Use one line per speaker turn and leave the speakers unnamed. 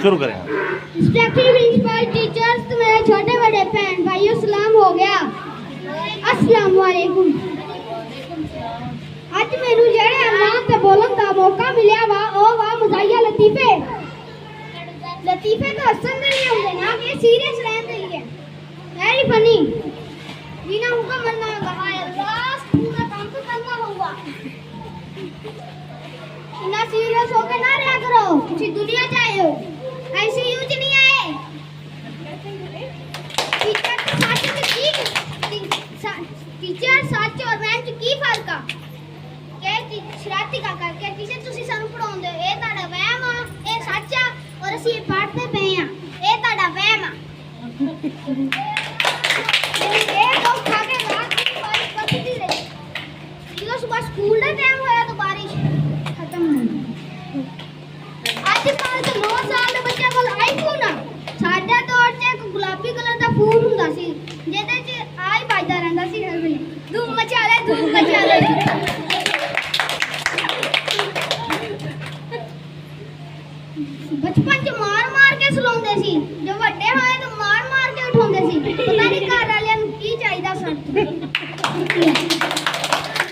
शुरू करें।
Respected principal, teachers, मेरे छोटे बड़े बहन भाइयों, सलाम हो गया। अस्सलाम वालेकुम। अज मैनू जेड़े अल्लाह ते बोलन दा मौका मिलिया वा ओ वा मज़ाहिया लतीफे। लतीफे तो हसन दे लिए होंदे ना कि सीरियस रहन दे लिए। Very funny. बिना हुक्म मरना होगा। हाय अल्लाह, स्कूल का काम तो करना होगा। इतना सीरियस होके ना रहा करो, किसी दुनिया चाहे हो ऐसी यूज नहीं आए। टीचर सच और वहम च की फर्क आ? के शरारती का करके टीचर तुसी सानू पढ़ाउंदे हो, ए ताड़ा वहम आ, ए सच आ और ਅਸੀਂ पढ़ते पे आ, ए ताड़ा वहम आ। ये तो खा के रात की बारिश बरसती रही। जो सुबह स्कूल का टाइम होया तो बारिश खत्म हो गई। अजकल तो 9 साल के बच्चे कोल आईफोन आ। साडे दौर च एक गुलाबी कलर का फोन हुंदा सी जेदे च आई बाजदा रहंदा सी हर वेले, धूम मचा ले, धूम मचा ले। बचपन च मार मार के सुलाउंदे सी, जो ਵੱਡੇ होए तो मार मार के उठाउंदे सी। पता नहीं घर वालियां नूं की चाहिदा सन।